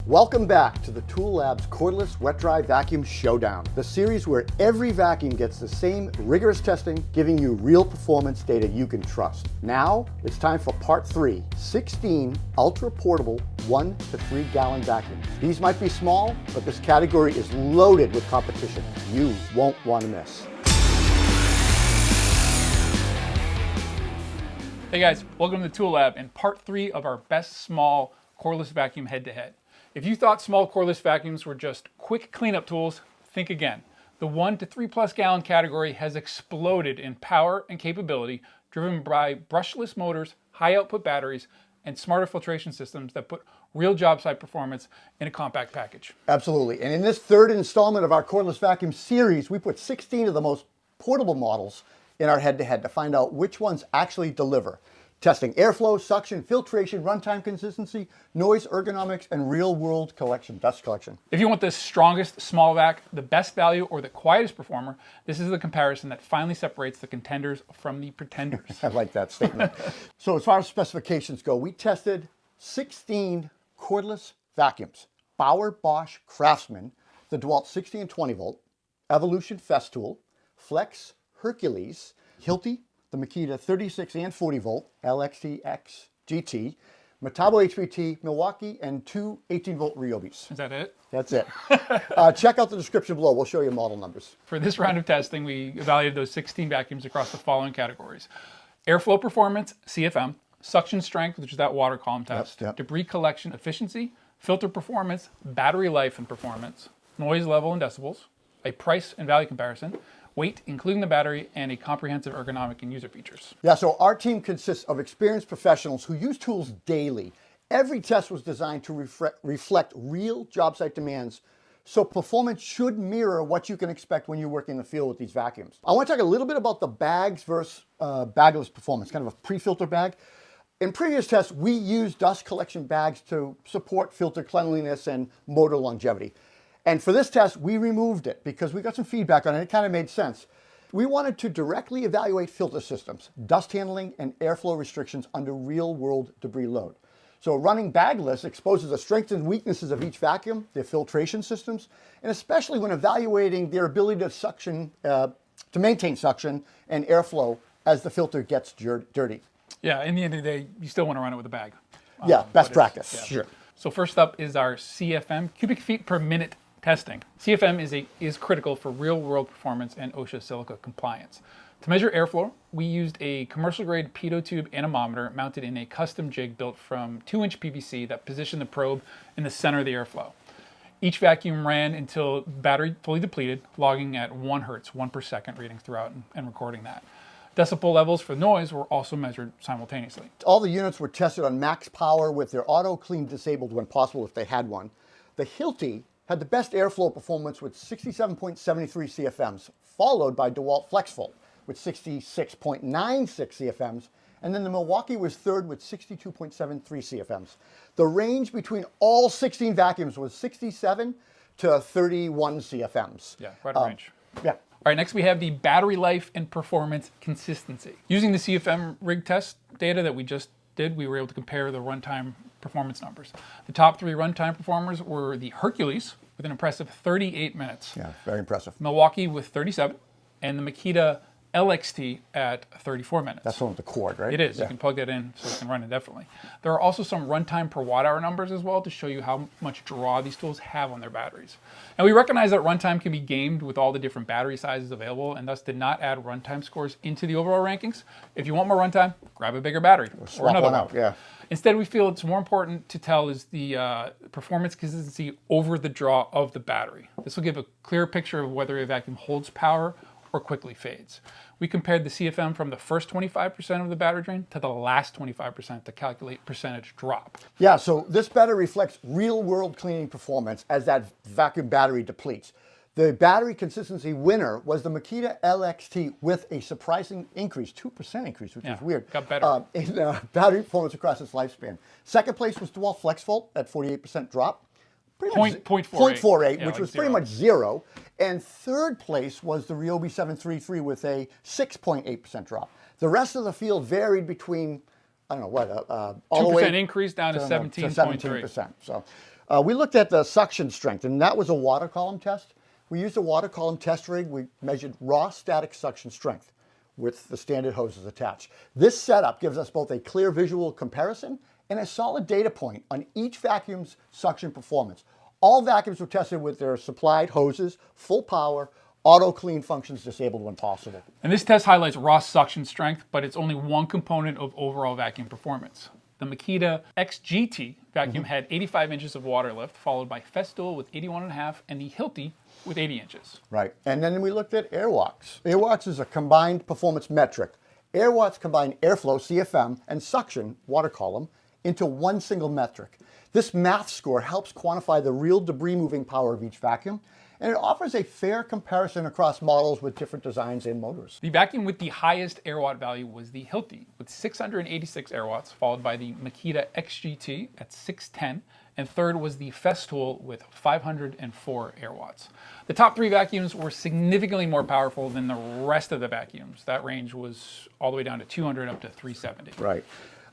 Welcome back to the Tool Lab's Cordless Wet Dry Vacuum Showdown, the series where every vacuum gets the same rigorous testing, giving you real performance data you can trust. Now, it's time for part 3, 16 ultra-portable 1 to 3 gallon vacuums. These might be small, but this category is loaded with competition you won't want to miss. Hey guys, welcome to the Tool Lab and part 3 of our best small cordless vacuum head-to-head. If you thought small cordless vacuums were just quick cleanup tools, think again. The 1 to 3 plus gallon category has exploded in power and capability, driven by brushless motors, high output batteries, and smarter filtration systems that put real job site performance in a compact package. Absolutely. And in this third installment of our cordless vacuum series, we put 16 of the most portable models in our head-to-head to find out which ones actually deliver. Testing airflow, suction, filtration, runtime consistency, noise, ergonomics, and real-world dust collection. If you want the strongest small vac, the best value, or the quietest performer, this is the comparison that finally separates the contenders from the pretenders. I like that statement. So as far as specifications go, we tested 16 cordless vacuums. Bauer, Bosch, Craftsman, the DeWalt 60 and 20 volt, Evolution Festool, Flex, Hercules, Hilti, the Makita 36 and 40 volt, LXTX GT, Metabo HPT, Milwaukee, and 2 18 volt Ryobis. Is that it? That's it. Check out the description below. We'll show you model numbers. For this round of testing, we evaluated those 16 vacuums across the following categories: airflow performance, CFM, suction strength, which is that water column test, Yep. debris collection efficiency, filter performance, battery life and performance, noise level and decibels, a price and value comparison, weight, including the battery, and a comprehensive ergonomic and user features. Yeah, so our team consists of experienced professionals who use tools daily. Every test was designed to reflect real job site demands, so performance should mirror what you can expect when you work in the field with these vacuums. I want to talk a little bit about the bags versus bagless performance, kind of a pre-filter bag. In previous tests, we used dust collection bags to support filter cleanliness and motor longevity. And for this test, we removed it because we got some feedback on it. It kind of made sense. We wanted to directly evaluate filter systems, dust handling, and airflow restrictions under real-world debris load. So running bagless exposes the strengths and weaknesses of each vacuum, their filtration systems, and especially when evaluating their ability to suction, to maintain suction and airflow as the filter gets dirty. Yeah, in the end of the day, you still want to run it with a bag. Yeah, best practice. Yeah. Sure. So first up is our CFM, cubic feet per minute testing. CFM is critical for real-world performance and OSHA silica compliance. To measure airflow, we used a commercial-grade pitot tube anemometer mounted in a custom jig built from 2-inch PVC that positioned the probe in the center of the airflow. Each vacuum ran until battery fully depleted, logging at 1 hertz, 1 per second reading throughout and recording that. Decibel levels for noise were also measured simultaneously. All the units were tested on max power with their auto clean disabled when possible if they had one. The Hilti had the best airflow performance with 67.73 CFMs, followed by DeWalt FlexVolt with 66.96 CFMs, and then the Milwaukee was third with 62.73 CFMs. The range between all 16 vacuums was 67 to 31 CFMs. Yeah, quite a range. Yeah. All right, next we have the battery life and performance consistency. Using the CFM rig test data that we just did, we were able to compare the runtime performance numbers. The top 3 runtime performers were the Hercules with an impressive 38 minutes. Yeah, very impressive. Milwaukee with 37, and the Makita LXT at 34 minutes. That's the one with the cord, right? It is. Yeah. You can plug that in so you can run it definitely. There are also some runtime per watt hour numbers as well to show you how much draw these tools have on their batteries. And we recognize that runtime can be gamed with all the different battery sizes available and thus did not add runtime scores into the overall rankings. If you want more runtime, grab a bigger battery or another one out. Yeah. Instead, we feel it's more important to tell is the performance consistency over the draw of the battery. This will give a clear picture of whether a vacuum holds power or quickly fades. We compared the CFM from the first 25% of the battery drain to the last 25% to calculate percentage drop. Yeah, so this battery reflects real-world cleaning performance as that vacuum battery depletes. The battery consistency winner was the Makita LXT with a surprising increase, 2% increase, which is weird. Got better. In battery performance across its lifespan. Second place was DeWalt FlexVolt at 48% drop. 0.48, which was pretty much zero. And third place was the Ryobi 733 with a 6.8% drop. The rest of the field varied between, I don't know what, all the way 2% increase down to 17.3. 17%. So We looked at the suction strength, and that was a water column test. We used a water column test rig. We measured raw static suction strength with the standard hoses attached. This setup gives us both a clear visual comparison and a solid data point on each vacuum's suction performance. All vacuums were tested with their supplied hoses, full power, auto clean functions disabled when possible. And this test highlights raw suction strength, but it's only one component of overall vacuum performance. The Makita XGT vacuum had 85 inches of water lift, followed by Festool with 81.5 and the Hilti with 80 inches. Right. And then we looked at Airwatts. Airwatts is a combined performance metric. Airwatts combine airflow, CFM, and suction, water column, into one single metric. This math score helps quantify the real debris moving power of each vacuum, and it offers a fair comparison across models with different designs and motors. The vacuum with the highest airwatt value was the Hilti with 686 airwatts, followed by the Makita XGT at 610, and third was the Festool with 504 airwatts. The top three vacuums were significantly more powerful than the rest of the vacuums. That range was all the way down to 200 up to 370. Right.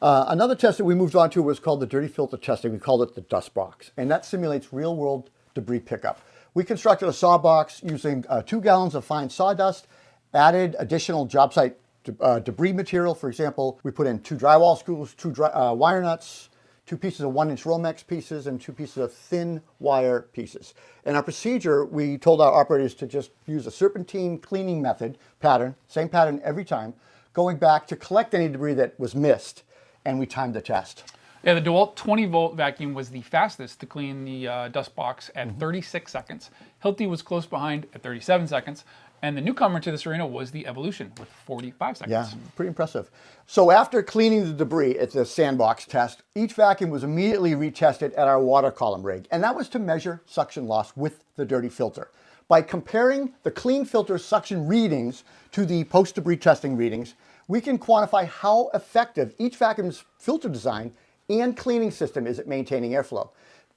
Another test that we moved on to was called the dirty filter testing. We called it the dust box, and that simulates real-world debris pickup. We constructed a saw box using 2 gallons of fine sawdust, added additional job site debris material. For example, we put in 2 drywall screws, 2 wire nuts, 2 pieces of 1-inch Romex pieces, and 2 pieces of thin wire pieces. In our procedure, we told our operators to just use a serpentine cleaning method pattern, same pattern every time, going back to collect any debris that was missed, and we timed the test. Yeah, the DeWalt 20-volt vacuum was the fastest to clean the dust box at 36 seconds. Hilti was close behind at 37 seconds. And the newcomer to this arena was the Evolution with 45 seconds. Yeah, pretty impressive. So after cleaning the debris at the sandbox test, each vacuum was immediately retested at our water column rig. And that was to measure suction loss with the dirty filter. By comparing the clean filter suction readings to the post-debris testing readings, we can quantify how effective each vacuum's filter design and cleaning system is at maintaining airflow.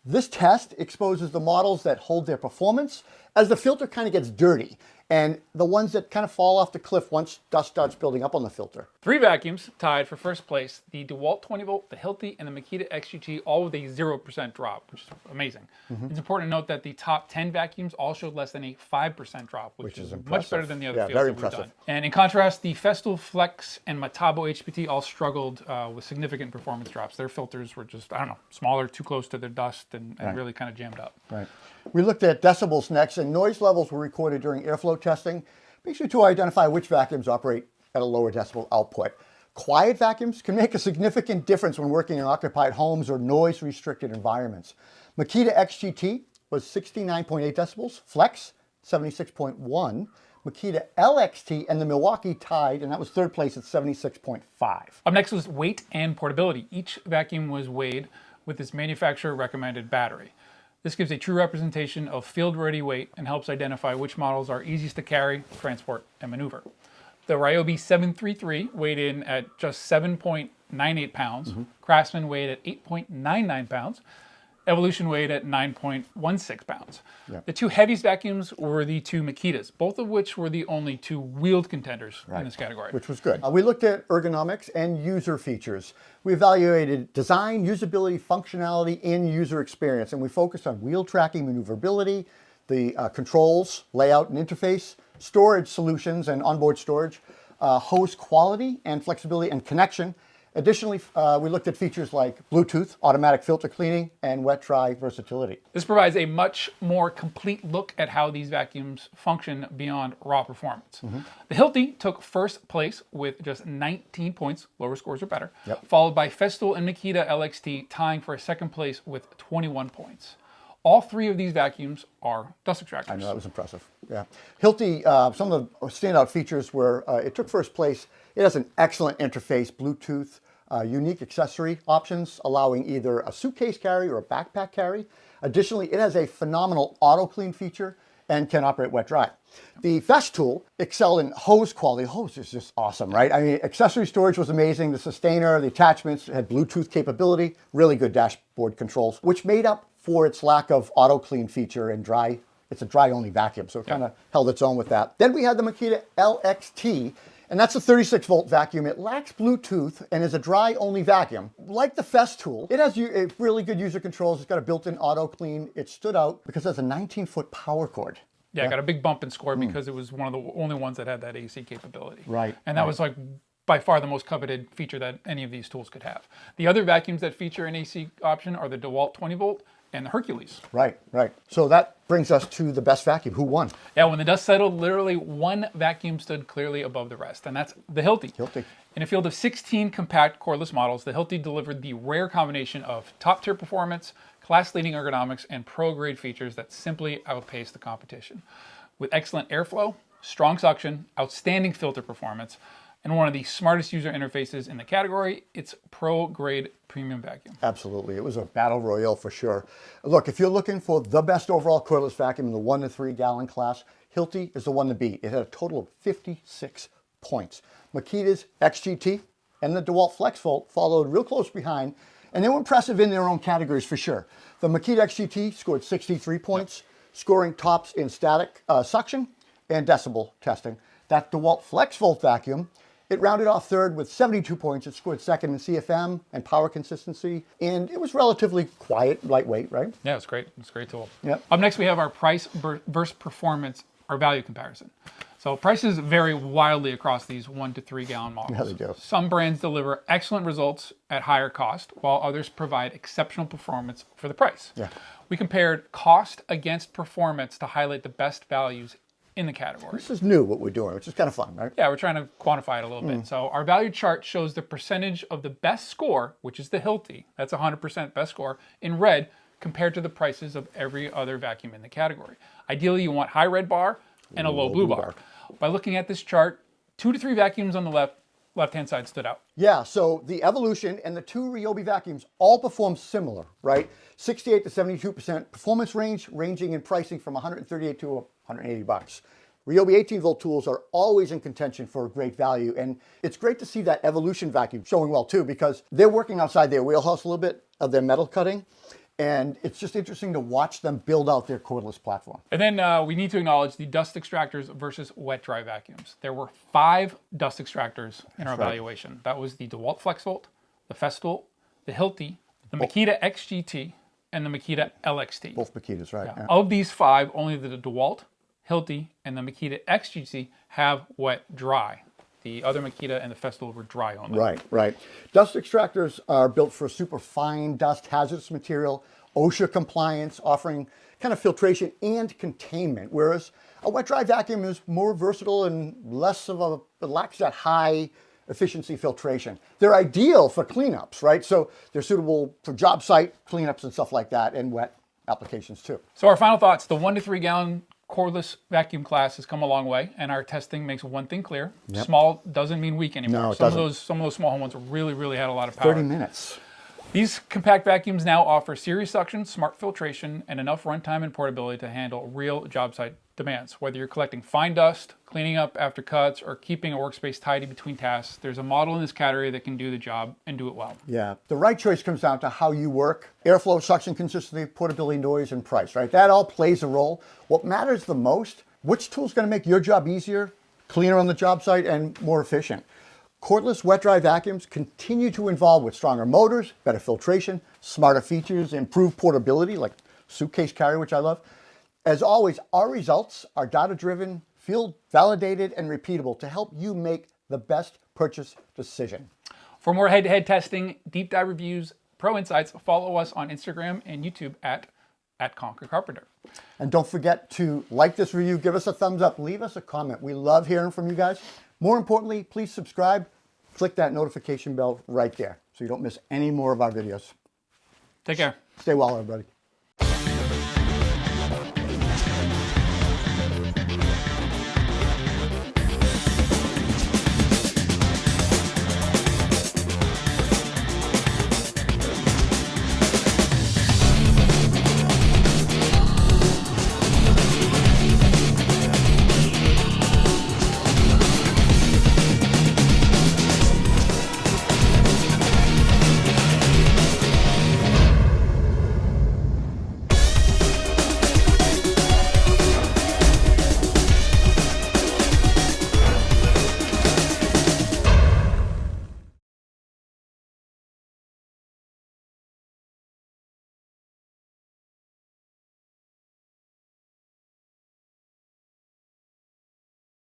This test exposes the models that hold their performance as the filter kind of gets dirty, and the ones that kind of fall off the cliff once dust starts building up on the filter. 3 vacuums tied for first place: the DeWalt 20-volt, the Hilti, and the Makita XGT, all with a 0% drop, which is amazing. It's important to note that the top 10 vacuums all showed less than a 5% drop, which is much better than the other fields very that we've impressive. done. And in contrast, the Festool Flex and Metabo HPT all struggled with significant performance drops. Their filters were just, smaller, too close to their dust, and really kind of jammed up. Right. We looked at decibels next, and noise levels were recorded during airflow testing, basically to identify which vacuums operate at a lower decibel output. Quiet vacuums can make a significant difference when working in occupied homes or noise-restricted environments. Makita XGT was 69.8 decibels, Flex 76.1, Makita LXT and the Milwaukee tied, and that was third place at 76.5. Up next was weight and portability. Each vacuum was weighed with its manufacturer-recommended battery. This gives a true representation of field-ready weight and helps identify which models are easiest to carry, transport, and maneuver. The Ryobi 733 weighed in at just 7.98 pounds. Craftsman weighed at 8.99 pounds. Evolution weighed at 9.16 pounds. Yep. The 2 heaviest vacuums were the 2 Makitas, both of which were the only 2 wheeled contenders in this category. Which was good. We looked at ergonomics and user features. We evaluated design, usability, functionality, and user experience, and we focused on wheel tracking, maneuverability, the controls, layout and interface, storage solutions and onboard storage, hose quality and flexibility and connection. Additionally, we looked at features like Bluetooth, automatic filter cleaning, and wet-dry versatility. This provides a much more complete look at how these vacuums function beyond raw performance. The Hilti took first place with just 19 points, lower scores are better, followed by Festool and Makita LXT tying for a second place with 21 points. All 3 of these vacuums are dust extractors. I know, that was impressive. Yeah. Hilti, some of the standout features were it took first place. It has an excellent interface, Bluetooth, unique accessory options, allowing either a suitcase carry or a backpack carry. Additionally, it has a phenomenal auto clean feature and can operate wet dry. The Festool excelled in hose quality. The hose is just awesome, right? I mean, accessory storage was amazing. The sustainer, the attachments had Bluetooth capability, really good dashboard controls, which made up for its lack of auto clean feature and dry. It's a dry only vacuum, so it kind of held its own with that. Then we had the Makita LXT, And that's a 36-volt vacuum. It lacks Bluetooth and is a dry-only vacuum. Like the Fest tool, it has a really good user controls. It's got a built-in auto clean. It stood out because it has a 19-foot power cord. Yeah, I got a big bump in score because it was one of the only ones that had that AC capability. Right. And that was like by far the most coveted feature that any of these tools could have. The other vacuums that feature an AC option are the DeWalt 20-volt and the Hercules. Right. So that brings us to the best vacuum. Who won? Yeah, when the dust settled, literally one vacuum stood clearly above the rest, and that's the Hilti. In a field of 16 compact cordless models, the Hilti delivered the rare combination of top-tier performance, class-leading ergonomics, and pro-grade features that simply outpace the competition. With excellent airflow, strong suction, outstanding filter performance, and one of the smartest user interfaces in the category, it's pro-grade premium vacuum. Absolutely. It was a battle royale for sure. Look, if you're looking for the best overall cordless vacuum in the 1 to 3 gallon class, Hilti is the one to beat. It had a total of 56 points. Makita's XGT and the DeWalt FlexVolt followed real close behind, and they were impressive in their own categories for sure. The Makita XGT scored 63 points, scoring tops in static suction and decibel testing. That DeWalt FlexVolt vacuum, it rounded off third with 72 points. It scored second in CFM and power consistency, and it was relatively quiet, lightweight, right? Yeah, it's great. It's a great tool. Yep. Up next, we have our price versus performance or value comparison. So prices vary wildly across these 1 to 3 gallon models. Yeah, they do. Some brands deliver excellent results at higher cost, while others provide exceptional performance for the price. Yeah. We compared cost against performance to highlight the best values in the category. This is new, what we're doing, which is kind of fun, right? Yeah, we're trying to quantify it a little bit. So our value chart shows the percentage of the best score, which is the Hilti, that's 100% best score, in red compared to the prices of every other vacuum in the category. Ideally, you want high red bar and a low blue bar. By looking at this chart, 2 to 3 vacuums on the left-hand side stood out. Yeah, so the Evolution and the 2 Ryobi vacuums all perform similar, right? 68 to 72% performance range, ranging in pricing from $138 to $180. Ryobi 18-volt tools are always in contention for a great value, and it's great to see that Evolution vacuum showing well too, because they're working outside their wheelhouse a little bit of their metal cutting, and it's just interesting to watch them build out their cordless platform. And then we need to acknowledge the dust extractors versus wet-dry vacuums. There were 5 dust extractors in our evaluation. That was the DeWalt FlexVolt, the Festool, the Hilti, the Makita XGT, and the Makita LXT. Both Makitas, right? Yeah. Of these 5, only the DeWalt, Hilti, and the Makita XGT have wet-dry. The other Makita and the Festool were dry only. Right. Dust extractors are built for super fine dust, hazardous material, OSHA compliance, offering kind of filtration and containment, whereas a wet-dry vacuum is more versatile and it lacks that high efficiency filtration. They're ideal for cleanups, right? So they're suitable for job site cleanups and stuff like that, and wet applications too. So our final thoughts, the 1 to 3 gallon cordless vacuum class has come a long way, and our testing makes one thing clear. Yep. Small doesn't mean weak anymore. No, it some doesn't. of those small home ones really had a lot of power. 30 minutes. These compact vacuums now offer series suction, smart filtration, and enough runtime and portability to handle real job site demands. Whether you're collecting fine dust, cleaning up after cuts, or keeping a workspace tidy between tasks, there's a model in this category that can do the job and do it well. Yeah, the right choice comes down to how you work, airflow, suction consistency, portability, noise, and price, right? That all plays a role. What matters the most, which tool's gonna make your job easier, cleaner on the job site, and more efficient. Cordless wet-dry vacuums continue to evolve with stronger motors, better filtration, smarter features, improved portability, like suitcase carry, which I love. As always, our results are data-driven, field validated, and repeatable to help you make the best purchase decision. For more head-to-head testing, deep dive reviews, pro insights, follow us on Instagram and YouTube at Conquer Carpenter. And don't forget to like this review, give us a thumbs up, leave us a comment. We love hearing from you guys. More importantly, please subscribe, click that notification bell right there so you don't miss any more of our videos. Take care. Stay well, everybody.